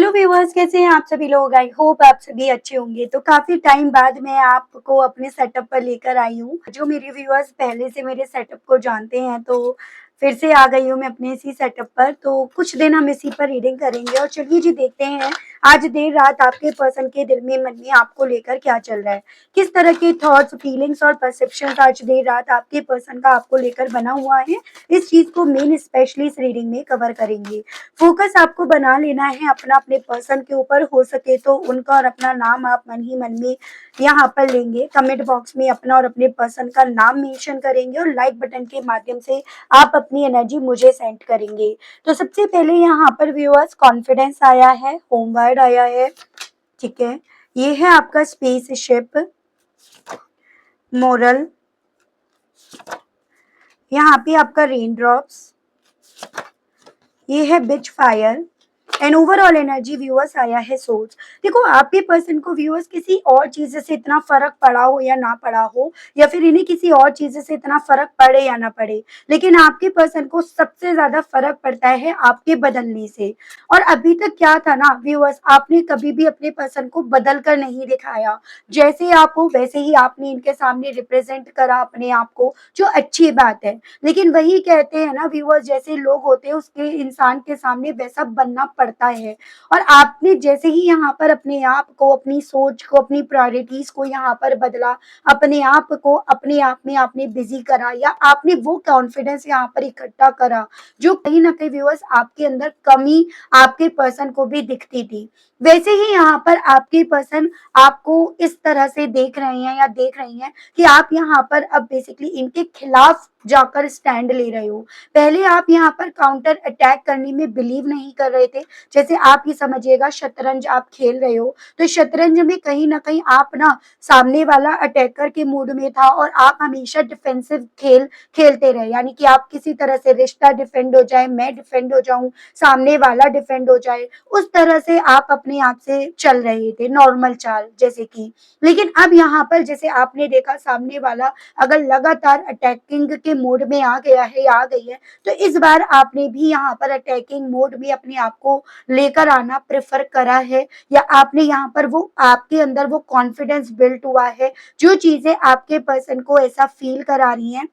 Hello viewers, कैसे हैं आप सभी लोग। आई होप आप सभी अच्छे होंगे। तो काफी टाइम बाद मैं आपको अपने सेटअप पर लेकर आई हूँ। जो मेरे व्यूअर्स पहले से मेरे सेटअप को जानते हैं, तो फिर से आ गई हूँ मैं अपने इसी सेटअप पर। तो कुछ दिन हम इसी पर रीडिंग करेंगे और चलिए जी देखते हैं आज देर रात आपके पर्सन के दिल में मन में आपको लेकर क्या चल रहा है। किस तरह के थॉट्स, फीलिंग्स और परसेप्शन आज देर रात आपके पर्सन का आपको लेकर बना हुआ है, इस चीज को मेन स्पेशली इस रीडिंग में कवर करेंगे। फोकस आपको बना लेना है अपना अपने पर्सन के ऊपर। हो सके तो उनका और अपना नाम आप मन ही मन में यहाँ पर लेंगे। कमेंट बॉक्स में अपना और अपने पर्सन का नाम मेंशन करेंगे और लाइक बटन के माध्यम से आप अपनी एनर्जी मुझे सेंड करेंगे। तो सबसे पहले यहाँ पर व्यूअर्स कॉन्फिडेंस आया है, होमवर्ड आया है, ठीक है। ये है आपका स्पेसशिप, मोरल, यहाँ पे आपका रेन ड्रॉप्स, ये है beach fire and overall energy viewers आया है सोल्स। देखो आपके पर्सन को व्यूअर्स किसी और चीज से इतना फर्क पड़ा हो या ना पड़ा हो, या फिर इन्हें किसी और चीज से इतना फर्क पड़े या ना पड़े, लेकिन आपके पर्सन को सबसे ज्यादा फर्क पड़ता है आपके बदलने से। और अभी तक क्या था ना व्यूअर्स, आपने कभी भी अपने पर्सन को बदल कर नहीं दिखाया। जैसे आप हो वैसे ही आपने इनके सामने रिप्रेजेंट करा अपने आप को, जो अच्छी बात है। लेकिन वही कहते हैं ना व्यूअर्स, जैसे लोग होते हैं उसके इंसान के सामने वैसा बनना पड़ता है। और आपने जैसे ही यहाँ पर अपने आप को, अपनी सोच को, अपनी प्रायोरिटीज को यहाँ पर बदला, अपने आप को अपने आप में आपने बिजी करा, या आपने वो कॉन्फिडेंस यहाँ पर इकट्ठा करा जो कहीं ना कहीं व्यूअर्स आपके अंदर कमी आपके पर्सन को भी दिखती थी। वैसे ही यहाँ पर आपके पर्सन आपको इस तरह से देख रहे हैं या देख रही हैं कि आप यहाँ पर अब बेसिकली इनके खिलाफ जाकर स्टैंड ले रहे हो। पहले आप यहाँ पर काउंटर अटैक करने में बिलीव नहीं कर रहे थे। जैसे आप ये समझिएगा शतरंज आप खेल रहे हो, तो शतरंज में कहीं ना कहीं आप ना सामने वाला अटैकर के मूड में था और आप हमेशा डिफेंसिव खेल खेलते रहे। यानी कि आप किसी तरह से रिश्ता डिफेंड हो जाए, मैं डिफेंड हो जाऊं, सामने वाला डिफेंड हो जाए, उस तरह से आप अपने आप से चल रहे थे, नॉर्मल चाल जैसे कि। लेकिन अब यहाँ पर जैसे आपने देखा सामने वाला अगर लगातार अटैकिंग के मोड में आ गया है या आ गई है, तो इस बार आपने भी यहाँ पर अटैकिंग मोड में अपने आप को लेकर आना प्रेफर करा है, या आपने यहाँ पर वो आपके अंदर वो कॉन्फिडेंस बिल्ट हुआ है जो चीजें आपके पर्सन को ऐसा फील करा रही हैं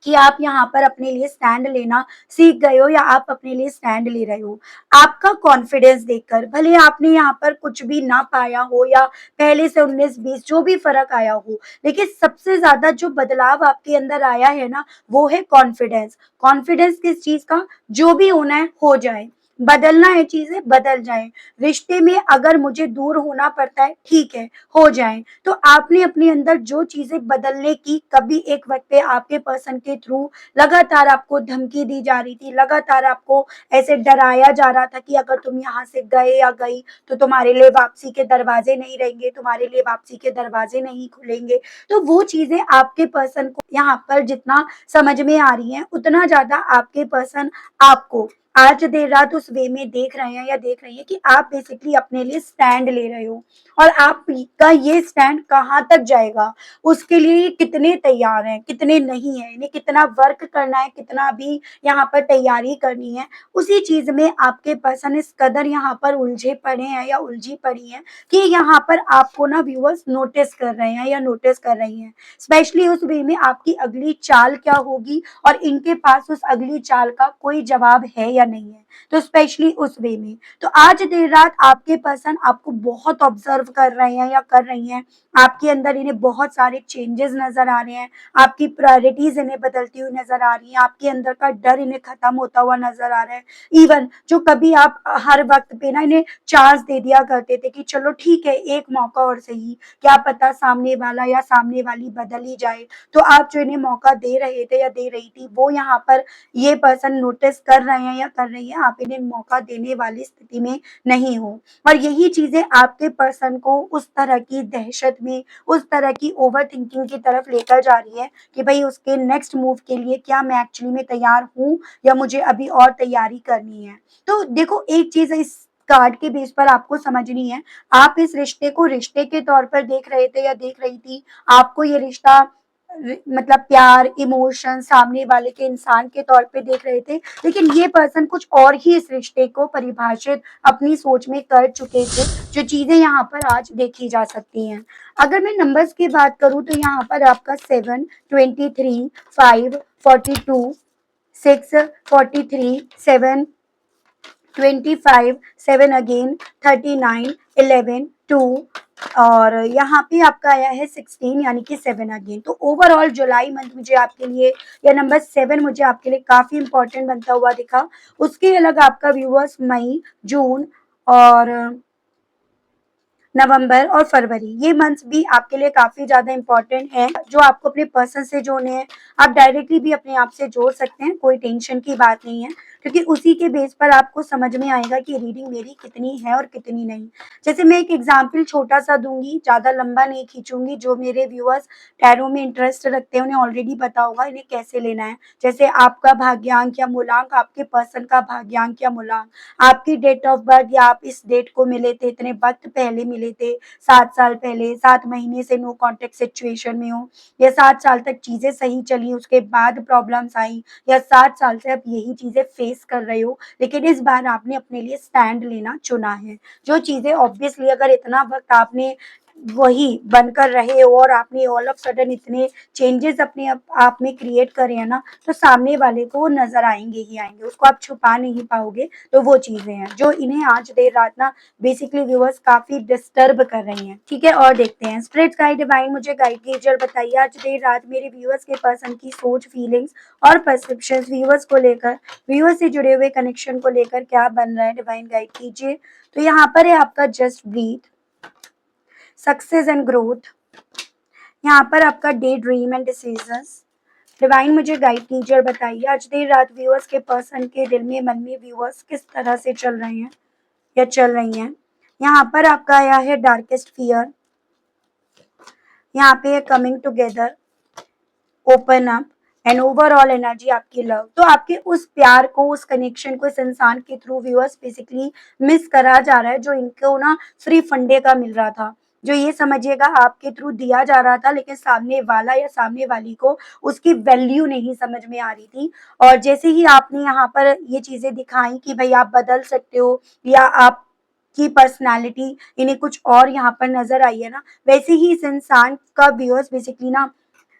कि आप यहाँ पर अपने लिए स्टैंड लेना सीख गए हो, या आप अपने लिए स्टैंड ले रहे हो। आपका कॉन्फिडेंस देखकर भले आपने यहाँ पर कुछ भी ना पाया हो, या पहले से 19-20 जो भी फर्क आया हो, लेकिन सबसे ज्यादा जो बदलाव आपके अंदर आया है ना, वो है कॉन्फिडेंस। कॉन्फिडेंस किस चीज का, जो भी होना है हो जाए, बदलना है चीजें बदल जाए, रिश्ते में अगर मुझे दूर होना पड़ता है ठीक है, हो जाए। तो आपने अपने अंदर जो चीजें बदलने की, कभी एक वक्त पे आपके पर्सन के थ्रू लगातार आपको धमकी दी जा रही थी, लगातार आपको ऐसे डराया जा रहा था कि अगर तुम यहाँ से गए या गई तो तुम्हारे लिए वापसी के दरवाजे नहीं रहेंगे, तुम्हारे लिए वापसी के दरवाजे नहीं खुलेंगे। तो वो चीजें आपके पर्सन को यहाँ पर जितना समझ में आ रही हैं, उतना ज्यादा आपके पर्सन आपको आज देर रात उस वे में देख रहे हैं या देख रही है कि आप बेसिकली अपने लिए स्टैंड ले रहे हो। और आपका ये स्टैंड कहाँ तक जाएगा, उसके लिए ये कितने तैयार हैं, कितने नहीं है, इन्हें कितना वर्क करना है, कितना भी यहाँ पर तैयारी करनी है, उसी चीज में आपके पर्सन इस कदर यहाँ पर उलझे पड़े हैं या उलझी पड़ी हैं कि यहाँ पर आपको ना व्यूअर्स नोटिस कर रहे हैं या नोटिस कर रही हैं। स्पेशली उस वे में आपकी अगली चाल क्या होगी और इनके पास उस अगली चाल का कोई जवाब है या नहीं है, तो स्पेशली उस वे में। तो आज देर रात आपके पर्सन आपको बहुत ऑब्जर्व कर रहे हैं या कर रही हैं। आपके अंदर इन्हें बहुत सारे चेंजेस नजर आ रहे हैं, आपकी प्रायोरिटीज इन्हें बदलती हुई नजर आ रही हैं, आपके अंदर का डर इन्हें खत्म होता हुआ नजर आ रहा है। इवन जो कभी आप हर वक्त पे ना इन्हें चांस दे दिया करते थे कि चलो ठीक है एक मौका और सही, क्या पता सामने वाला या सामने वाली बदल ही जाए, तो आप जो इन्हें मौका दे रहे थे या दे रही थी, वो यहाँ पर ये पर्सन नोटिस कर रहे हैं या कर रही हैं, आप इन्हें मौका देने वाली स्थिति में नहीं हो। और यही चीजें आपके पर्सन को उस तरह की दहशत में, उस तरह की ओवर थिंकिंग की तरफ लेकर जा रही है कि भाई उसके नेक्स्ट मूव के लिए क्या मैं एक्चुअली में तैयार हूँ या मुझे अभी और तैयारी करनी है। तो देखो एक चीज इस कार्ड के बेस पर आपको समझनी है, आप इस रिश्ते को रिश्ते के तौर पर देख रहे थे या देख रही थी, आपको ये रिश्ता मतलब प्यार, इमोशन सामने वाले के इंसान के तौर पे देख रहे थे, लेकिन ये पर्सन कुछ और ही इस रिश्ते को परिभाषित अपनी सोच में कर चुके थे, जो चीजें यहाँ पर आज देखी जा सकती हैं। अगर मैं नंबर्स की बात करूं तो यहाँ पर आपका 7, 23, 5, 42, 6, 43, 7, 25, 7 अगेन, 39, 11, 2 और यहाँ पे आपका आया है 16 यानी कि 7 अगेन। तो ओवरऑल जुलाई मंथ मुझे आपके लिए या नंबर 7 मुझे आपके लिए काफी इंपॉर्टेंट बनता हुआ दिखा। उसके अलग आपका व्यूअर्स मई, जून और नवंबर और फरवरी, ये मंथ्स भी आपके लिए काफी ज्यादा इंपॉर्टेंट है, जो आपको अपने पर्सन से जोड़ने हैं। आप डायरेक्टली भी अपने आप से जोड़ सकते हैं, कोई टेंशन की बात नहीं है, क्योंकि उसी के बेस पर आपको समझ में आएगा कि रीडिंग मेरी कितनी है और कितनी नहीं। जैसे मैं एक एग्जाम्पल छोटा सा दूंगी, ज्यादा लंबा नहीं खींचूंगी। जो मेरे व्यूअर्स टैरो में इंटरेस्ट रखते हैं उन्हें ऑलरेडी पता होगा इन्हें कैसे लेना है। जैसे आपका भाग्यांक या मूलांक, आपके पर्सन का भाग्यांक या मूलांक, आपकी डेट ऑफ बर्थ या आप इस डेट को मिले थे, इतने वक्त पहले मिले थे, 7 साल पहले, 7 महीने से नो कांटेक्ट सिचुएशन में हो, या 7 साल तक चीजें सही चली उसके बाद प्रॉब्लम्स आई, या 7 साल से आप यही चीजें फेस कर रहे हो, लेकिन इस बार आपने अपने लिए स्टैंड लेना चुना है। जो चीजें ऑब्वियसली अगर इतना वक्त आपने वही बनकर रहे हो और आपने ऑल ऑफ सडन इतने चेंजेस अपने आप में क्रिएट करे हैं ना, तो सामने वाले को वो नजर आएंगे ही आएंगे, उसको आप छुपा नहीं पाओगे। तो वो चीजें हैं जो इन्हें आज देर रात ना बेसिकली व्यूअर्स काफी डिस्टर्ब कर रही हैं। ठीक है, और देखते हैं स्पिरिट गाइड डिवाइन मुझे गाइड कीजिए, बताइए आज देर रात मेरे व्यूअर्स के पर्सन की सोच, फीलिंग्स और परसेप्शन व्यूअर्स को लेकर, व्यूअर्स से जुड़े हुए कनेक्शन को लेकर क्या बन रहा है, डिवाइन गाइड कीजिए। तो यहाँ पर है आपका just breathe, success and growth, यहाँ पर आपका day dream and decisions. Divine मुझे गाइड कीजिए और बताइए आज देर रात व्यूअर्स के पर्सन के दिल में, मन में व्यूअर्स किस तरह से चल रहे हैं या चल रही हैं। यहाँ पर आपका आया है डार्केस्ट फियर, यहाँ पे है coming together, open up and overall energy आपकी लव। तो आपके उस प्यार को, उस कनेक्शन को इस इंसान के थ्रू व्यूअर्स बेसिकली मिस करा जा रहा है, जो इनको ना फ्री फंडे का मिल रहा था, जो ये समझिएगा आपके थ्रू दिया जा रहा था, लेकिन सामने वाला या सामने वाली को उसकी वैल्यू नहीं समझ में आ रही थी। और जैसे ही आपने यहाँ पर ये चीजें दिखाई कि भाई आप बदल सकते हो या आप की पर्सनालिटी इन्हें कुछ और यहाँ पर नजर आई है ना, वैसे ही इस इंसान का व्यूअर्स बेसिकली ना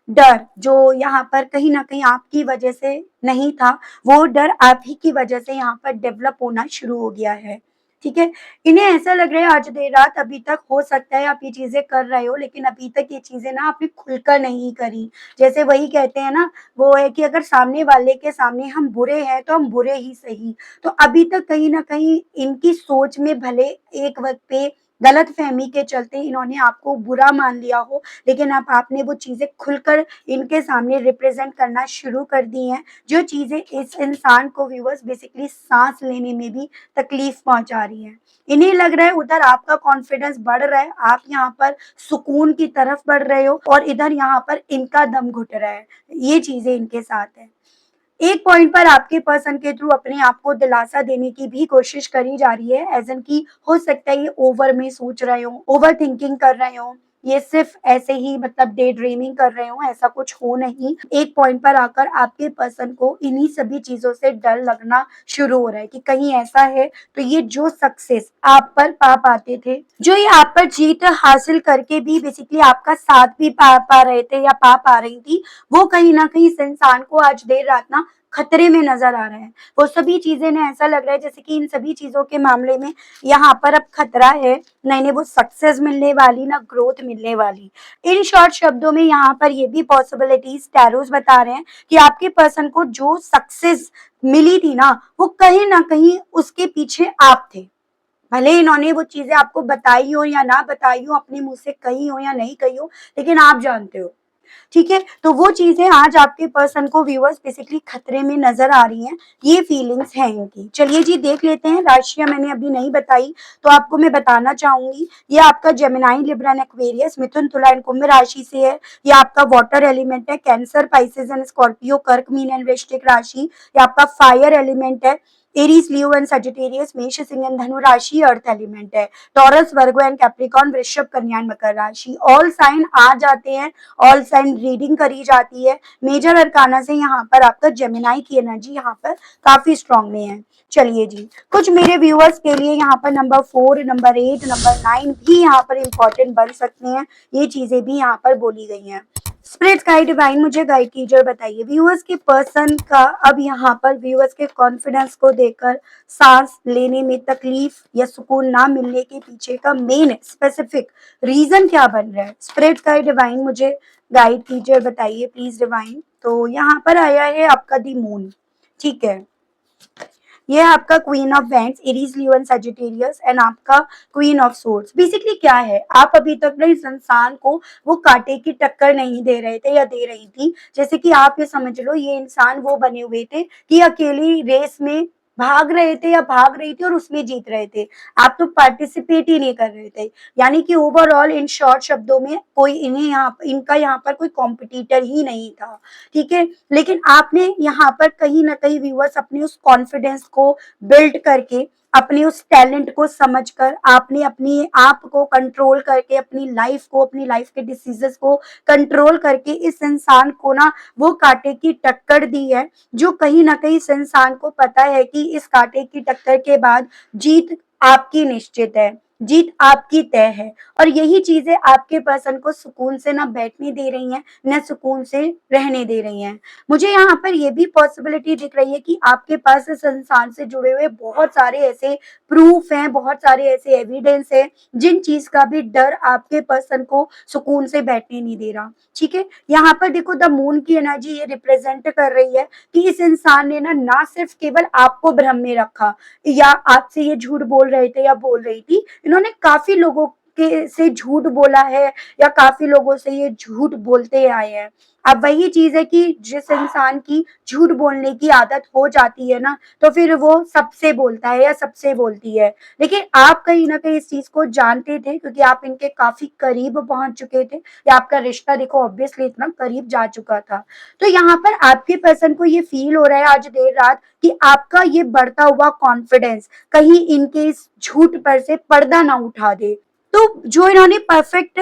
डर, जो यहाँ पर कहीं ना कहीं आपकी वजह से नहीं था, वो डर आप ही की वजह से यहाँ पर डेवलप होना शुरू हो गया है। ठीक है, इन्हें ऐसा लग रहा है आज देर रात, अभी तक हो सकता है आप ये चीजें कर रहे हो, लेकिन अभी तक ये चीजें ना आपने खुलकर नहीं करी। जैसे वही कहते हैं ना, वो है कि अगर सामने वाले के सामने हम बुरे हैं तो हम बुरे ही सही। तो अभी तक कहीं ना कहीं इनकी सोच में भले एक वक्त पे गलत फहमी के चलते इन्होंने आपको बुरा मान लिया हो, लेकिन अब आपने वो चीजें खुलकर इनके सामने रिप्रेजेंट करना शुरू कर दी हैं, जो चीजें इस इंसान को व्यूअर्स बेसिकली सांस लेने में भी तकलीफ पहुंचा रही हैं। इन्हें लग रहा है उधर आपका कॉन्फिडेंस बढ़ रहा है, आप यहाँ पर सुकून की तरफ बढ़ रहे हो, और इधर यहाँ पर इनका दम घुट रहा है। ये चीजें इनके साथ है। एक पॉइंट पर आपके पर्सन के थ्रू अपने आप को दिलासा देने की भी कोशिश करी जा रही है, एज एन की हो सकता है ये ओवर में सोच रहे हो, ओवर थिंकिंग कर रहे हो, ये सिर्फ ऐसे ही मतलब डे ड्रीमिंग कर रहे हो, ऐसा कुछ हो नहीं। एक पॉइंट पर आकर आपके पर्सन को इन्हीं सभी चीजों से डर लगना शुरू हो रहा है कि कहीं ऐसा है तो ये जो सक्सेस आप पर पा पाते थे, जो ये आप पर जीत हासिल करके भी बेसिकली आपका साथ भी पा रहे थे या पा रही थी, वो कहीं ना कहीं इस इंसान को आज देर रात ना खतरे में नजर आ रहे हैं। वो सभी चीजें ना ऐसा लग रहा है जैसे कि इन सभी चीजों के मामले में यहाँ पर अब खतरा है, ना इन्हें वो सक्सेस मिलने वाली ना ग्रोथ मिलने वाली। इन शॉर्ट शब्दों में यहाँ पर ये भी पॉसिबिलिटीज टैरोस बता रहे हैं कि आपके पर्सन को जो सक्सेस मिली थी ना, वो कहीं ना कहीं उसके पीछे आप थे। भले इन्होंने वो चीजें आपको बताई हो या ना बताई हो, अपने मुंह से कही हो या नहीं कही हो, लेकिन आप जानते हो। ठीक है, तो वो चीजें आज आपके पर्सन को व्यूअर्स बेसिकली खतरे में नजर आ रही हैं, ये फीलिंग्स हैं इनकी। चलिए जी देख लेते हैं, राशियां मैंने अभी नहीं बताई तो आपको मैं बताना चाहूंगी। ये आपका जेमिनाई, लिब्रा एंड एक्वेरियस, मिथुन, तुला एंड कुंभ राशि से है। ये आपका वाटर एलिमेंट है, कैंसर, पाइसेस एंड स्कॉर्पियो, कर्क, मीन एंड वृश्चिक राशि। ये आपका फायर एलिमेंट है, एरीज, लियो एंड सजिटेरियस, मेष, सिंह एंड धनु राशि अर्थ एलिमेंट है। टॉरस, वर्गो एंड कैप्रिकॉर्न, वृषभ, कन्या एंड मकर राशि, ऑल साइन आ जाते हैं, ऑल साइन रीडिंग करी जाती है। मेजर अरकाना से यहाँ पर आपका जेमिनाई की एनर्जी यहाँ पर काफी स्ट्रांग में है। चलिए जी, कुछ मेरे व्यूअर्स के लिए यहाँ पर नंबर 4, नंबर 8, नंबर 9 भी यहाँ पर इंपॉर्टेंट बन सकते हैं, ये चीजें भी यहाँ पर बोली गई हैं। स्पिरिट गाइड डिवाइन मुझे गाइड कीजिए और बताइए व्यूअर्स के पर्सन का अब यहाँ पर व्यूअर्स के कॉन्फिडेंस को देखकर सांस लेने में तकलीफ या सुकून ना मिलने के पीछे का मेन स्पेसिफिक रीजन क्या बन रहा है। स्पिरिट गाइड डिवाइन मुझे गाइड कीजिए और बताइए प्लीज डिवाइन। तो यहाँ पर आया है आपका दी मून, ठीक है, ये है आपका queen of vents, Aries, Leo and Sagittarius and आपका क्वीन ऑफ सोर्ड्स। बेसिकली क्या है, आप अभी तक ना इस इंसान को वो कांटे की टक्कर नहीं दे रहे थे या दे रही थी। जैसे कि आप ये समझ लो ये इंसान वो बने हुए थे कि अकेली रेस में भाग रहे थे या भाग रही थी और उसमें जीत रहे थे, आप तो पार्टिसिपेट ही नहीं कर रहे थे। यानी कि ओवरऑल इन शॉर्ट शब्दों में कोई इनका यहाँ पर कोई कॉम्पिटिटर ही नहीं था, ठीक है। लेकिन आपने यहाँ पर कहीं ना कहीं व्यूअर्स अपने उस कॉन्फिडेंस को बिल्ड करके, अपने उस टैलेंट को समझकर, आपने अपनी आप को कंट्रोल करके, अपनी लाइफ को, अपनी लाइफ के डिसीजंस को कंट्रोल करके इस इंसान को ना वो कांटे की टक्कर दी है, जो कहीं ना कहीं इस इंसान को पता है कि इस कांटे की टक्कर के बाद जीत आपकी निश्चित है, जीत आपकी तय है। और यही चीजें आपके पर्सन को सुकून से ना बैठने दे रही हैं, न सुकून से रहने दे रही हैं। मुझे यहाँ पर ये भी पॉसिबिलिटी दिख रही है कि आपके पास इस इंसान से जुड़े हुए बहुत सारे ऐसे प्रूफ हैं, बहुत सारे ऐसे एविडेंस है जिन चीज का भी डर आपके पर्सन को सुकून से बैठने नहीं दे रहा, ठीक है। यहाँ पर देखो द मून की एनर्जी ये रिप्रेजेंट कर रही है कि इस इंसान ने ना सिर्फ केवल आपको भ्रम में रखा या आपसे ये झूठ बोल रहे थे या बोल रही थी, इन्होंने काफी लोगों के से झूठ बोला है या काफी लोगों से ये झूठ बोलते आए हैं। अब वही चीज है कि जिस इंसान की झूठ बोलने की आदत हो जाती है ना, तो फिर वो सबसे बोलता है या सबसे बोलती है। लेकिन आप कहीं ना कहीं इस चीज को जानते थे क्योंकि आप इनके काफी करीब पहुंच चुके थे या आपका रिश्ता देखो ऑब्वियसली इतना करीब जा चुका था। तो यहाँ पर आपके पर्सन को ये फील हो रहा है आज देर रात कि आपका ये बढ़ता हुआ कॉन्फिडेंस कहीं इनके इस झूठ पर से पर्दा ना उठा दे। तो जो इन्होंने परफेक्ट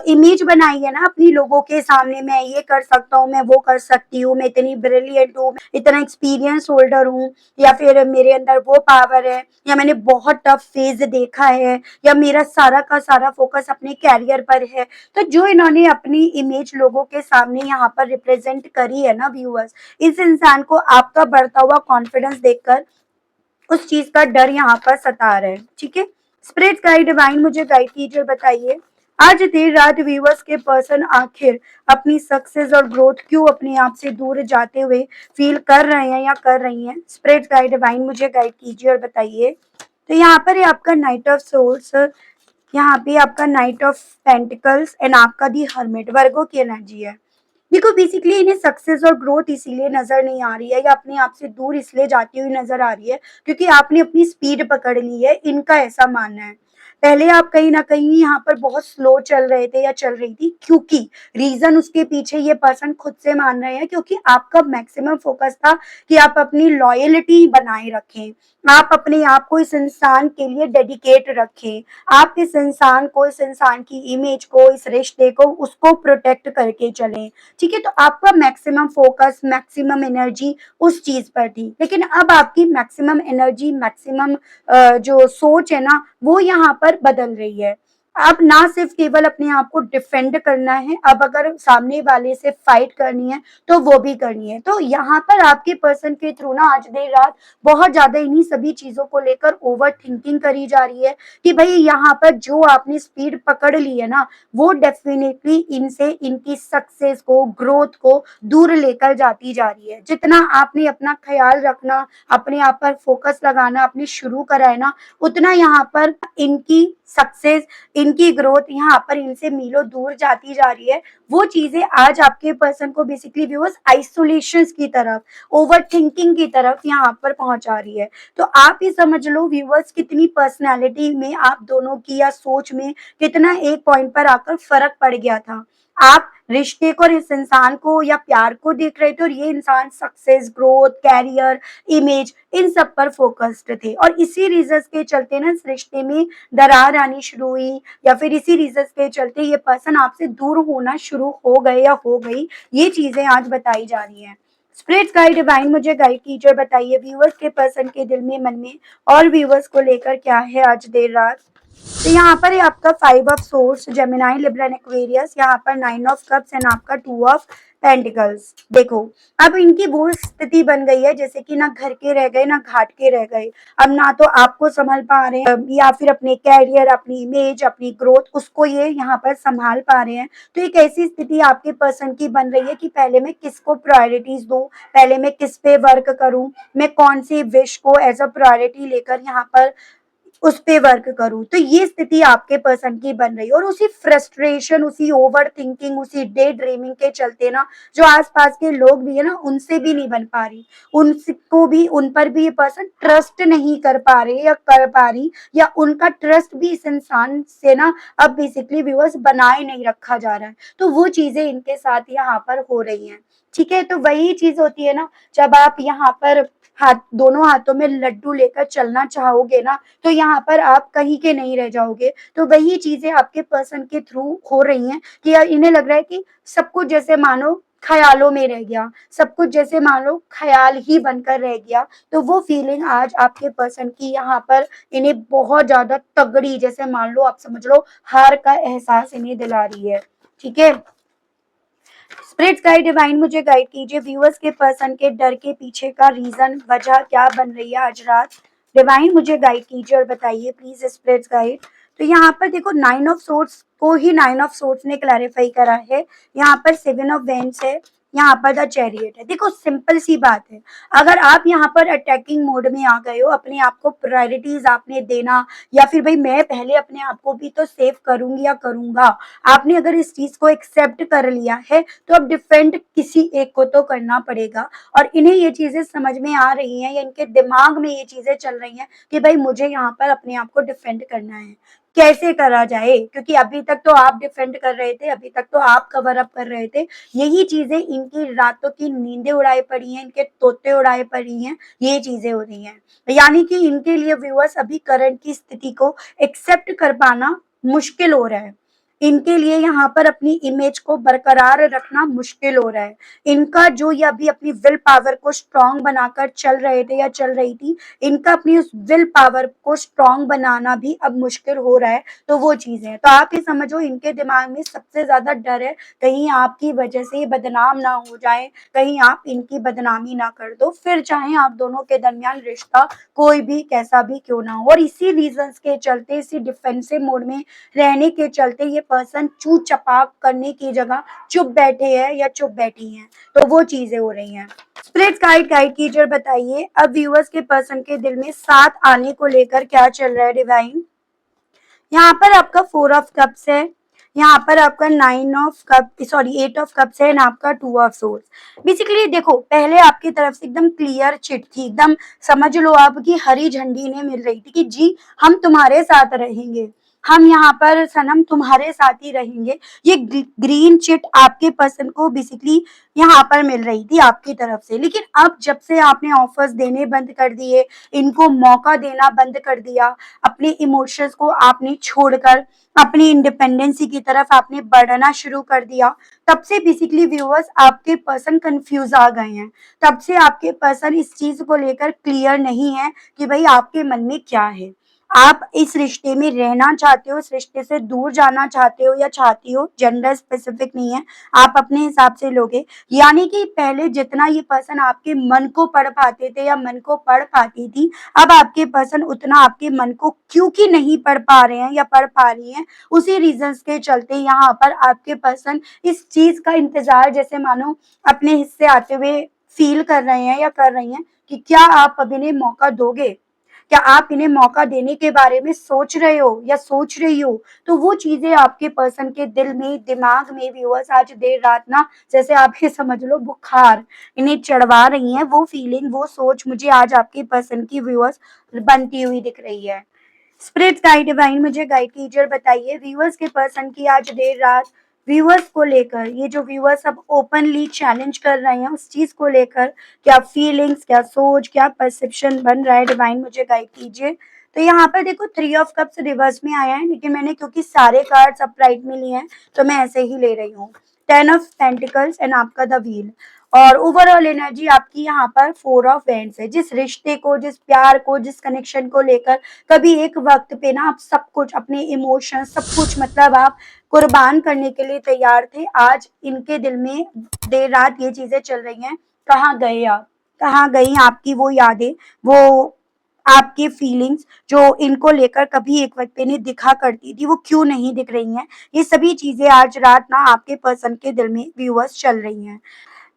इमेज बनाई है ना अपनी लोगों के सामने, मैं ये कर सकता हूँ, मैं वो कर सकती हूँ, मैं इतनी ब्रिलियंट हूँ, इतना एक्सपीरियंस होल्डर हूँ, या फिर मेरे अंदर वो पावर है, या मैंने बहुत टफ फेज देखा है, या मेरा सारा का सारा फोकस अपने कैरियर पर है। तो जो इन्होंने अपनी इमेज लोगों के सामने यहाँ पर रिप्रेजेंट करी है ना व्यूअर्स, इस इंसान को आपका बढ़ता हुआ कॉन्फिडेंस देखकर उस चीज का डर यहाँ पर सता रहा है, ठीक है। स्पिरिट गाइड डिवाइन मुझे गाइड कीजिए और बताइए आज देर रात व्यूअर्स के पर्सन आखिर अपनी सक्सेस और ग्रोथ क्यों अपने आप से दूर जाते हुए फील कर रहे हैं या कर रही हैं। स्पिरिट गाइड डिवाइन मुझे गाइड कीजिए और बताइए। तो यहाँ पर है आपका नाइट ऑफ सोर्स, यहाँ पे आपका नाइट ऑफ पेंटिकल्स एंड आपका दी हर्मिट, वर्गो की एनर्जी है। देखो बेसिकली इन्हें सक्सेस और ग्रोथ इसीलिए नजर नहीं आ रही है या अपने आप से दूर इसलिए जाती हुई नजर आ रही है क्योंकि आपने अपनी स्पीड पकड़ ली है, इनका ऐसा मानना है। पहले आप कहीं ना कहीं यहाँ पर बहुत स्लो चल रहे थे या चल रही थी, क्योंकि रीजन उसके पीछे ये पर्सन खुद से मान रहे हैं क्योंकि आपका मैक्सिमम फोकस था कि आप अपनी लॉयल्टी बनाए रखें, आप अपने आप को इस इंसान के लिए डेडिकेट रखें, आप इस इंसान को, इस इंसान की इमेज को, इस रिश्ते को, उसको प्रोटेक्ट करके चलें, ठीक है। तो आपका मैक्सिमम फोकस, मैक्सिमम एनर्जी उस चीज पर थी। लेकिन अब आपकी मैक्सिमम एनर्जी, मैक्सिमम जो सोच है ना वो यहाँ पर बदल रही है। अब ना सिर्फ केवल अपने आप को डिफेंड करना है, अब अगर सामने वाले से फाइट करनी है तो वो भी करनी है। तो यहाँ पर आपके पर्सन के थ्रू ना आज देर रात बहुत ज्यादा इन्हीं सभी चीजों को लेकर ओवर थिंकिंग करी जा रही है कि भाई यहाँ पर जो आपने स्पीड पकड़ ली है ना वो डेफिनेटली इनसे, इनकी सक्सेस को, ग्रोथ को दूर लेकर जाती जा रही है। जितना आपने अपना ख्याल रखना, अपने आप पर फोकस लगाना आपने शुरू करा है ना, उतना यहाँ पर इनकी सक्सेस, इनकी ग्रोथ यहाँ पर इनसे मीलों दूर जाती जा रही है। वो चीजें आज आपके पर्सन को बेसिकली व्यूअर्स आइसोलेशन की तरफ, ओवर थिंकिंग की तरफ यहाँ पर पहुंचा रही है। तो आप ये समझ लो व्यूअर्स कितनी पर्सनैलिटी में आप दोनों की या सोच में कितना एक पॉइंट पर आकर फर्क पड़ गया था। आप रिश्ते को और इस इंसान को या प्यार को देख रहे थे और ये इंसान सक्सेस, ग्रोथ, कैरियर, इमेज, इन सब पर फोकस्ड थे और इसी रीजंस के चलते ना इस रिश्ते में दरार आनी शुरू हुई या फिर इसी रीजंस के चलते ये पर्सन आपसे दूर होना शुरू हो गए या हो गई, ये चीजें आज बताई जा रही हैं। स्पिरिट्स गाइड डिवाइन मुझे गाइड कीजिए, बताइए व्यूअर्स के पर्सन के दिल में, मन में और व्यूअर्स को लेकर क्या है आज देर रात। तो यहाँ पर आपका 5 of source, Gemini, Libra and Aquarius, यहाँ पर 9 ऑफ कप्स एंड आपका 2 ऑफ पेंटिकल्स। देखो अब इनकी वो स्थिति बन गई है जैसे कि ना घर के रह गए ना घाट के रह गए। अब ना तो आपको संभाल पा रहे हैं या फिर अपने कैरियर, अपनी इमेज, अपनी ग्रोथ, उसको ये यहाँ पर संभाल पा रहे हैं। तो एक ऐसी स्थिति आपके पर्सन की बन रही है कि पहले मैं किसको प्रायोरिटीज दूं, पहले मैं किस पे वर्क करूं, मैं कौन सी विश को एज अ प्रायोरिटी लेकर यहाँ पर उस पे वर्क करूं। तो ये स्थिति आपके पर्सन की बन रही है और उसी फ्रस्ट्रेशन, उसी ओवर थिंकिंग, उसी डे ड्रीमिंग के चलते ना जो आसपास के लोग भी है ना उनसे भी नहीं बन पा रही, उनको भी, उन पर भी ये पर्सन ट्रस्ट नहीं कर पा रहे या कर पा रही, या उनका ट्रस्ट भी इस इंसान से ना अब बेसिकली व्यूअर्स बनाए नहीं रखा जा रहा है। तो वो चीजें इनके साथ यहाँ पर हो रही हैं। ठीक है, तो वही चीज होती है ना, जब आप यहाँ पर हाथ, दोनों हाथों में लड्डू लेकर चलना चाहोगे ना तो यहाँ पर आप कहीं के नहीं रह जाओगे। तो वही चीजें आपके पर्सन के थ्रू हो रही हैं कि इन्हें लग रहा है कि सब कुछ जैसे मानो ख्यालों में रह गया, सब कुछ जैसे मान लो ख्याल ही बनकर रह गया। तो वो फीलिंग आज आपके पर्सन की यहाँ पर इन्हें बहुत ज्यादा तगड़ी, जैसे मान लो आप समझ लो हार का एहसास इन्हें दिला रही है। ठीक है, स्पिरिट्स गाइड डिवाइन मुझे गाइड कीजिए व्यूअर्स के पर्सन के डर के पीछे का रीजन, वजह क्या बन रही है आज रात। डिवाइन मुझे गाइड कीजिए और बताइए प्लीज स्पिरिट्स गाइड। तो यहाँ पर देखो 9 ऑफ सोर्ट्स को ही 9 ऑफ सोर्ट्स ने क्लैरिफाई करा है। यहाँ पर 7 ऑफ वेंस है, यहाँ पर द चैरियट है। देखो सिंपल सी बात है, अगर आप यहाँ पर अटैकिंग मोड में आ गए हो, अपने आप को प्रायोरिटीज आपने देना या फिर भाई मैं पहले अपने आप को भी तो सेव करूंगी या करूंगा, आपने अगर इस चीज को एक्सेप्ट कर लिया है तो अब डिफेंड किसी एक को तो करना पड़ेगा। और इन्हें ये चीजें समझ में आ रही हैं या इनके दिमाग में ये चीजें चल रही हैं कि भाई मुझे यहाँ पर अपने आप को डिफेंड करना है। कैसे करा जाए, क्योंकि अभी तक तो आप डिफेंड कर रहे थे, अभी तक तो आप कवर अप कर रहे थे। यही चीजें इनकी रातों की नींदें उड़ाए पड़ी हैं, इनके तोते उड़ाए पड़ी हैं, ये चीजें हो रही हैं। यानी कि इनके लिए व्यूअर्स अभी करंट की स्थिति को एक्सेप्ट कर पाना मुश्किल हो रहा है। इनके लिए यहाँ पर अपनी इमेज को बरकरार रखना मुश्किल हो रहा है। इनका जो ये अभी अपनी विल पावर को स्ट्रांग बनाकर चल रहे थे या चल रही थी, इनका अपनी उस विल पावर को स्ट्रांग बनाना भी अब मुश्किल हो रहा है। तो वो चीजें हैं, तो आप ये समझो इनके दिमाग में सबसे ज्यादा डर है कहीं आपकी वजह से ये बदनाम ना हो जाए, कहीं आप इनकी बदनामी ना कर दो, फिर चाहे आप दोनों के दरमियान रिश्ता कोई भी कैसा भी क्यों ना हो। और इसी रीजंस के चलते, इसी डिफेंसिव मोड में रहने के चलते ये पर्सन चू चपाक करने की जगह चुप बैठे हैं या चुप बैठी हैं। तो वो चीजें हो रही हैं। स्पिरिट्स गाइड गाइड कीजिए और बताइए अब व्यूअर्स के पर्सन के दिल में साथ आने को लेकर क्या चल रहा है डिवाइन। यहाँ पर आपका 4 ऑफ कप्स है, यहाँ पर आपका 8 ऑफ कप्स है एंड आपका 2 ऑफ सोर्ड्स। बेसिकली देखो पहले आपकी तरफ से एकदम क्लियर चिट थी, एकदम समझ लो आपकी हरी झंडी ने मिल रही थी कि जी हम तुम्हारे साथ रहेंगे, हम यहाँ पर सनम तुम्हारे साथ ही रहेंगे। ये ग्रीन चिट आपके पर्सन को बेसिकली यहाँ पर मिल रही थी आपकी तरफ से। लेकिन अब जब से आपने ऑफर्स देने बंद कर दिए, इनको मौका देना बंद कर दिया, अपने इमोशंस को आपने छोड़कर अपनी इंडिपेंडेंसी की तरफ आपने बढ़ना शुरू कर दिया, तब से बेसिकली व्यूअर्स आपके पर्सन कंफ्यूज आ गए हैं। तब से आपके पर्सन इस चीज को लेकर क्लियर नहीं है कि भाई आपके मन में क्या है। आप इस रिश्ते में रहना चाहते हो, इस रिश्ते से दूर जाना चाहते हो या चाहती हो, जेंडर स्पेसिफिक नहीं है, आप अपने हिसाब से लोगे। यानी कि पहले जितना ये पर्सन आपके मन को पढ़ पाते थे या मन को पढ़ पाती थी, अब आपके पर्सन उतना आपके मन को क्योंकि नहीं पढ़ पा रहे हैं या पढ़ पा रही हैं, उसी रीजंस के चलते यहाँ पर आपके पर्सन इस चीज का इंतजार जैसे मानो अपने हिस्से आते हुए फील कर रहे हैं या कर रही हैं कि क्या आप अब इन्हें मौका दोगे, क्या आप इन्हें मौका देने के बारे में सोच रहे हो या सोच रही हो। तो वो चीजें आपके पर्सन के दिल में, दिमाग में व्यूअर्स आज देर रात ना जैसे आप ये समझ लो बुखार इन्हें चढ़वा रही हैं। वो फीलिंग, वो सोच मुझे आज आपके पर्सन की व्यूअर्स बनती हुई दिख रही है। स्पिरिट गाइड डिवाइन मुझे गाइड कीजिए और बताइए व्यूअर्स के पर्सन की आज देर रात व्यूअर्स को लेकर, ये जो व्यूअर्स अब ओपनली चैलेंज कर रहे हैं उस चीज को लेकर क्या फीलिंग्स, क्या सोच, क्या परसेप्शन बन रहा है, डिवाइन मुझे गाइड कीजिए। तो यहाँ पर देखो 3 ऑफ कप्स रिवर्स में आया है, लेकिन मैंने क्योंकि सारे कार्ड्स अपराइट में लिए हैं तो मैं ऐसे ही ले रही हूँ। 10 ऑफ पेंटिकल्स एंड आपका द व्हील। और ओवरऑल एनर्जी आपकी यहाँ पर 4 ऑफ वैंड्स है। जिस रिश्ते को, जिस प्यार को, जिस कनेक्शन को लेकर कभी एक वक्त पे ना आप सब कुछ, अपने इमोशन सब कुछ मतलब आप कुर्बान करने के लिए तैयार थे, आज इनके दिल में देर रात ये चीजें चल रही हैं। कहाँ गए आप, कहाँ गई आपकी वो यादें, वो आपके फीलिंग्स जो इनको लेकर कभी एक वक्त पे नहीं दिखा करती थी, वो क्यों नहीं दिख रही हैं? ये सभी चीजें आज रात ना आपके पर्सन के दिल में व्यूअर्स चल रही हैं।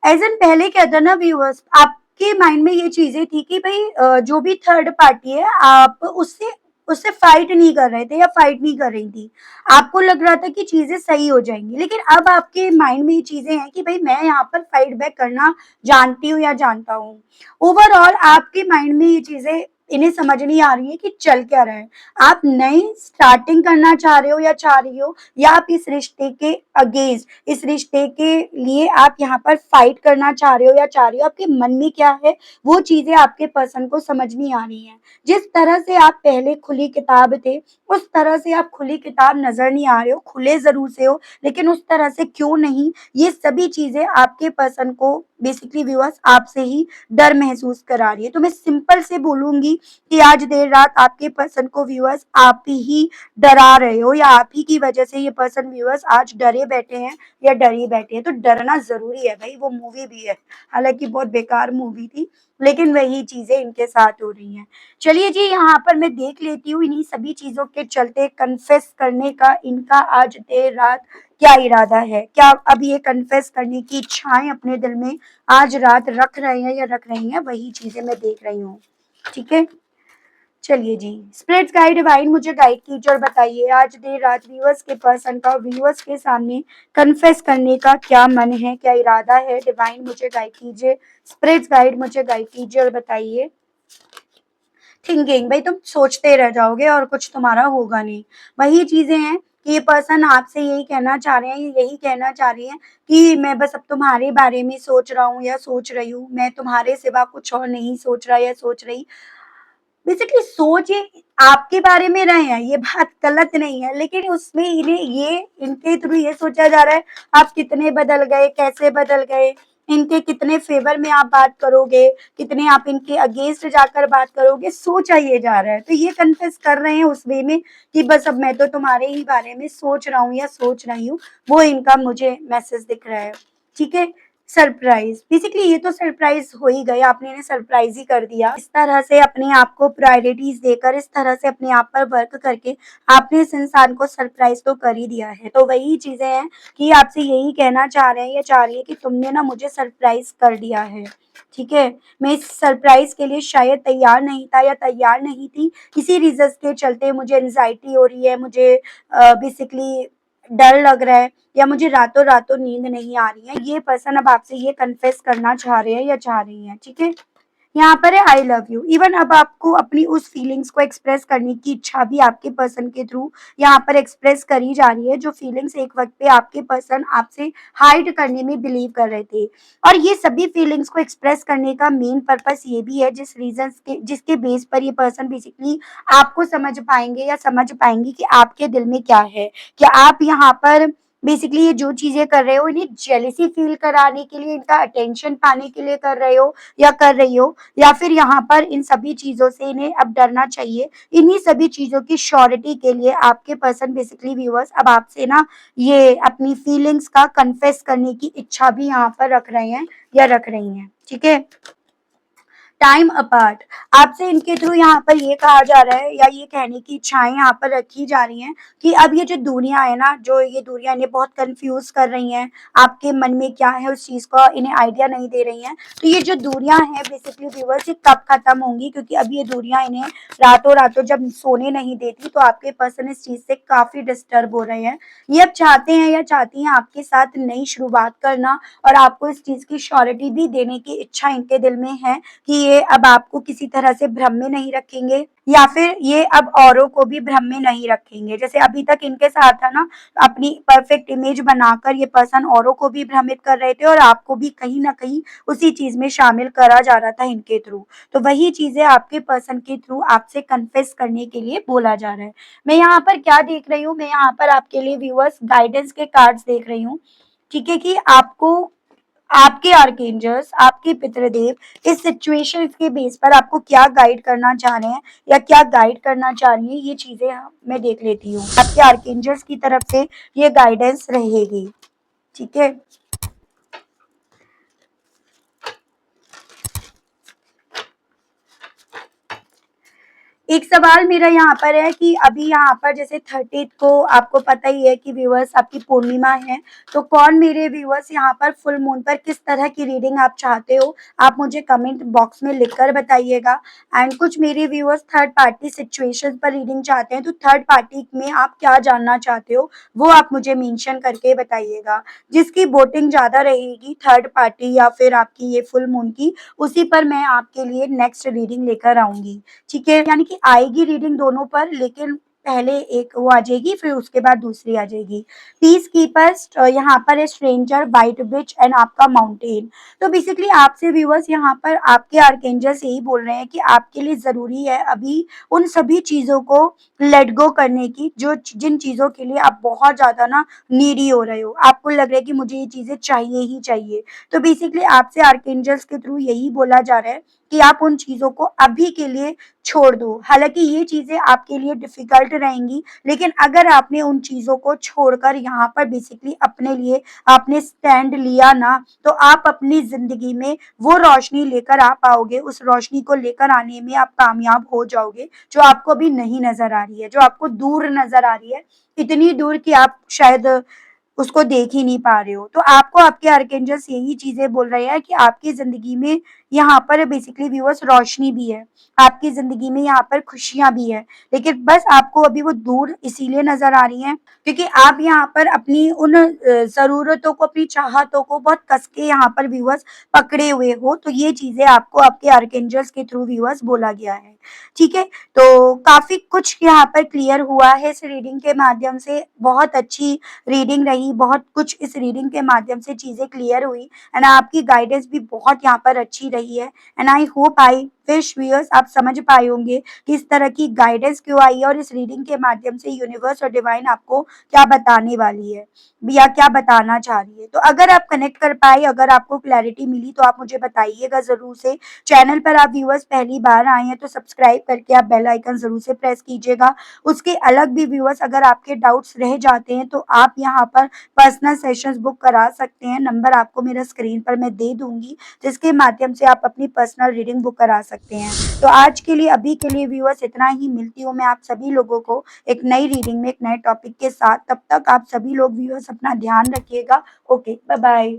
एज एन पहले क्या था ना व्यूअर्स, आपके माइंड में ये चीजें थी कि भाई जो भी थर्ड पार्टी है आप उससे उससे फाइट नहीं कर रहे थे या फाइट नहीं कर रही थी। आपको लग रहा था कि चीजें सही हो जाएंगी, लेकिन अब आपके माइंड में ये चीजें हैं कि भाई मैं यहाँ पर फाइट बैक करना जानती हूँ या जानता हूँ। ओवरऑल आपके माइंड में ये चीजें इन्हें समझ नहीं आ रही है कि चल क्या रहा है। आप नई स्टार्टिंग करना चाह रहे हो या चाह रही हो, या आप इस रिश्ते के अगेंस्ट, इस रिश्ते के लिए आप यहाँ पर फाइट करना चाह रहे हो या चाह रही हो, आपके मन में क्या है वो चीजें आपके पर्सन को समझ नहीं आ रही हैं। जिस तरह से आप पहले खुली किताब थे उस तरह से आप खुली किताब नजर नहीं आ रहे हो। खुले जरूर से हो लेकिन उस तरह से क्यों नहीं, ये सभी चीजें आपके पर्सन को बेसिकली व्यूअर्स आपसे ही डर महसूस करा रही है। तो मैं सिंपल से बोलूंगी कि आज देर रात आपके पर्सन को व्यूअर्स आप ही डरा रहे हो, या आप ही की वजह से ये पर्सन व्यूअर्स आज डरे बैठे हैं या डरी बैठे हैं। तो डरना जरूरी है भाई, वो मूवी भी है, हालांकि बहुत बेकार मूवी थी, लेकिन वही चीजें इनके साथ हो रही हैं। चलिए जी, यहाँ पर मैं देख लेती हूँ इन्हीं सभी चीजों के चलते कन्फेस करने का इनका आज देर रात क्या इरादा है। क्या अब ये कन्फेस करने की इच्छाएं अपने दिल में आज रात रख रहे हैं या रख रही हैं, वही चीजें मैं देख रही हूँ। ठीक है, चलिए जी, स्पिरिट्स गाइड डिवाइन मुझे गाइड कीजिए और बताइए आज देर रात व्यूअर्स के पर्सन का व्यूअर्स के सामने कन्फेस करने का क्या मन है, क्या इरादा है। डिवाइन मुझे गाइड कीजिए, स्पिरिट्स गाइड मुझे गाइड कीजिए और बताइए। थिंकिंग, भाई तुम सोचते रह जाओगे और कुछ तुम्हारा होगा नहीं। वही चीजें हैं कि ये पर्सन आपसे यही कहना चाह रहे हैं, यही कहना चाह रही हैं कि मैं बस अब तुम्हारे बारे में सोच रहा हूँ या सोच रही हूँ, मैं तुम्हारे सिवा कुछ और नहीं सोच रहा या सोच रही। बेसिकली सोच ये आपके बारे में रहे हैं, ये बात गलत नहीं है, लेकिन उसमें इन्हें ये इनके थ्रू ये सोचा जा रहा है आप कितने बदल गए, कैसे बदल गए, इनके कितने फेवर में आप बात करोगे, कितने आप इनके अगेंस्ट जाकर बात करोगे, सोचा ये जा रहा है। तो ये कन्फेस कर रहे हैं उस वे में कि बस अब मैं तो तुम्हारे ही बारे में सोच रहा हूँ या सोच रही हूँ, वो इनका मुझे मैसेज दिख रहा है। ठीक है, सरप्राइज, बेसिकली ये तो सरप्राइज हो ही गया, आपने इन्हें सरप्राइज ही कर दिया। इस तरह से अपने आप को प्रायोरिटीज देकर, इस तरह से अपने आप पर वर्क करके आपने इस इंसान को सरप्राइज तो कर ही दिया है। तो वही चीजें हैं कि आपसे यही कहना चाह रहे हैं या चाह रही है कि तुमने ना मुझे सरप्राइज कर दिया है। ठीक है, मैं इस सरप्राइज के लिए शायद तैयार नहीं था या तैयार नहीं थी, किसी रीजन के चलते मुझे एंजाइटी हो रही है, मुझे बेसिकली डर लग रहा है, या मुझे रातों रातों नींद नहीं आ रही है। ये पर्सन अब आपसे ये कन्फेस करना चाह रहे हैं या चाह रही हैं। ठीक है, यहाँ पर है आई लव यू। इवन अब आपको अपनी उस फीलिंग्स को एक्सप्रेस करने की इच्छा भी आपके पर्सन के थ्रू यहाँ पर एक्सप्रेस करी जा रही है, जो फीलिंग्स एक वक्त पे आपके पर्सन आपसे हाइड करने में बिलीव कर रहे थे। और ये सभी फीलिंग्स को एक्सप्रेस करने का मेन पर्पस ये भी है, जिस रीजन के जिसके बेस पर ये पर्सन बेसिकली आपको समझ पाएंगे या समझ पाएंगे कि आपके दिल में क्या है। क्या आप यहाँ पर बेसिकली ये जो चीजें कर रहे हो इन्हें जेलिसी फील कराने के लिए, इनका अटेंशन पाने के लिए कर रहे हो या कर रही हो, या फिर यहाँ पर इन सभी चीजों से इन्हें अब डरना चाहिए। इन्हीं सभी चीजों की श्योरिटी के लिए आपके पर्सन बेसिकली व्यूअर्स अब आपसे ना ये अपनी फीलिंग्स का कन्फेस करने की इच्छा भी यहाँ पर रख रहे हैं या रख रही हैं। ठीक है, टाइम अपार्ट, आपसे इनके थ्रू यहाँ पर ये कहा जा रहा है या ये कहने की इच्छाएं यहाँ पर रखी जा रही हैं कि अब ये जो दूरियां है ना, जो ये दूरियां इन्हें बहुत कंफ्यूज कर रही हैं, आपके मन में क्या है उस चीज का इन्हें आइडिया नहीं दे रही हैं। तो ये जो दूरियां हैं बेसिकली व्यूअर्स, ये कब खत्म होंगी, क्योंकि अब ये दूरियां इन्हें रातों रातों जब सोने नहीं देती, तो आपके पर्सन इस चीज से काफी डिस्टर्ब हो रहे हैं। ये अब चाहते हैं या चाहती हैं आपके साथ नई शुरुआत करना, और आपको इस चीज की श्योरिटी भी देने की इच्छा इनके दिल में है कि ये अब आपको किसी तरह से भ्रम में नहीं रखेंगे, या फिर ये अब औरों को भी भ्रम में नहीं रखेंगे। जैसे अभी तक इनके साथ था ना, अपनी परफेक्ट इमेज बनाकर ये पर्सन औरों को भी भ्रमित कर रहे थे और आपको भी कहीं ना कहीं उसी चीज में शामिल करा जा रहा था इनके थ्रू। तो वही चीजें आपके पर्सन के थ्रू आपसे कन्फेस करने के लिए बोला जा रहा है। मैं यहाँ पर क्या देख रही हूँ, मैं यहाँ पर आपके लिए व्यूअर्स गाइडेंस के कार्ड्स देख रही हूँ। ठीक है, कि आपको आपके आर्कएंजल्स, आपके पितृदेव इस सिचुएशन के बेस पर आपको क्या गाइड करना चाह रहे हैं या क्या गाइड करना चाह रही है, ये चीजें मैं देख लेती हूँ। आपके आर्कएंजल्स की तरफ से ये गाइडेंस रहेगी। ठीक है, एक सवाल मेरा यहाँ पर है कि अभी यहाँ पर जैसे 30 को आपको पता ही है कि व्यूअर्स आपकी पूर्णिमा है, तो कौन मेरे व्यूअर्स यहाँ पर फुल मून पर किस तरह की रीडिंग आप चाहते हो, आप मुझे कमेंट बॉक्स में लिखकर बताइएगा। एंड कुछ मेरे व्यूअर्स थर्ड पार्टी सिचुएशन पर रीडिंग चाहते हैं, तो थर्ड पार्टी में आप क्या जानना चाहते हो वो आप मुझे मेंशन करके बताइएगा। जिसकी वोटिंग ज्यादा रहेगी थर्ड पार्टी या फिर आपकी ये फुल मून की, उसी पर मैं आपके लिए नेक्स्ट रीडिंग लेकर आऊंगी। ठीक है, यानी कि आएगी रीडिंग दोनों पर, लेकिन पहले एक वो आ जाएगी फिर उसके बाद दूसरी आ जाएगी। पीस कीपर्स यहाँ पर है, स्ट्रेंजर, वाइट विच एंड आपका माउंटेन। तो बेसिकली आपसे व्यूअर्स यहाँ पर आपके आर्कएंजल्स यही बोल रहे हैं कि आपके लिए जरूरी है अभी उन सभी चीजों को लेट गो करने की, जो जिन चीजों के लिए आप बहुत ज्यादा ना नीडी हो रहे हो, आपको लग रहा है कि मुझे ये चीजें चाहिए ही चाहिए। तो बेसिकली आपसे आर्कएंजल्स के थ्रू यही बोला जा रहा है कि आप उन चीजों को अभी के लिए छोड़ दो। हालांकि ये चीजें आपके लिए डिफिकल्ट रहेंगी, लेकिन अगर आपने उन चीजों को छोड़कर यहाँ पर बेसिकली अपने लिए आपने स्टैंड लिया ना, तो आप अपनी जिंदगी में वो रोशनी लेकर आ पाओगे, उस रोशनी को लेकर आने में आप कामयाब हो जाओगे, जो आपको अभी नहीं नजर आ रही है, जो आपको दूर नजर आ रही है, इतनी दूर कि आप शायद उसको देख ही नहीं पा रहे हो। तो आपको आपके आर्कएंजल्स यही चीजें बोल रहे हैं कि आपकी जिंदगी में यहाँ पर बेसिकली व्यूअर्स रोशनी भी है, आपकी जिंदगी में यहाँ पर खुशियां भी है, लेकिन बस आपको अभी वो दूर इसीलिए नजर आ रही हैं क्योंकि आप यहाँ पर अपनी उन जरूरतों को, अपनी चाहतों को बहुत कस के यहाँ पर व्यूअर्स पकड़े हुए हो। तो ये चीजें आपको आपके आर्कएंजल्स के थ्रू व्यूअर्स बोला गया है। ठीक है, तो काफी कुछ यहाँ पर क्लियर हुआ है इस रीडिंग के माध्यम से। बहुत अच्छी रीडिंग रही, बहुत कुछ इस रीडिंग के माध्यम से चीजें क्लियर हुई एंड आपकी गाइडेंस भी बहुत यहाँ पर अच्छी रही है। And I hope, I wish viewers आप समझ पाए होंगे कि इस तरह की गाइडेंस क्यों आई है और इस रीडिंग के माध्यम से यूनिवर्स और डिवाइन आपको क्या बताने वाली है या क्या बताना चाह रही है। तो अगर आप कनेक्ट कर पाए, अगर आपको क्लैरिटी मिली, तो आप मुझे बताइएगा जरूर से। चैनल पर आप व्यूअर्स पहली बार आए हैं तो सब्सक्राइब करके आप बेल आइकन जरूर से प्रेस कीजिएगा। उसके अलग भी व्यूअर्स अगर आपके डाउट्स रह जाते हैं तो आप यहाँ पर पर्सनल सेशंस बुक करा सकते हैं। नंबर आपको मेरा स्क्रीन पर मैं दे दूंगी, जिसके माध्यम से आप अपनी पर्सनल रीडिंग बुक करा सकते हैं। तो आज के लिए, अभी के लिए व्यूअर्स इतना ही। मिलती हूँ मैं आप सभी लोगों को एक नई रीडिंग में एक नए टॉपिक के साथ। तब तक आप सभी लोग व्यूअर्स अपना ध्यान रखिएगा। Okay, bye bye.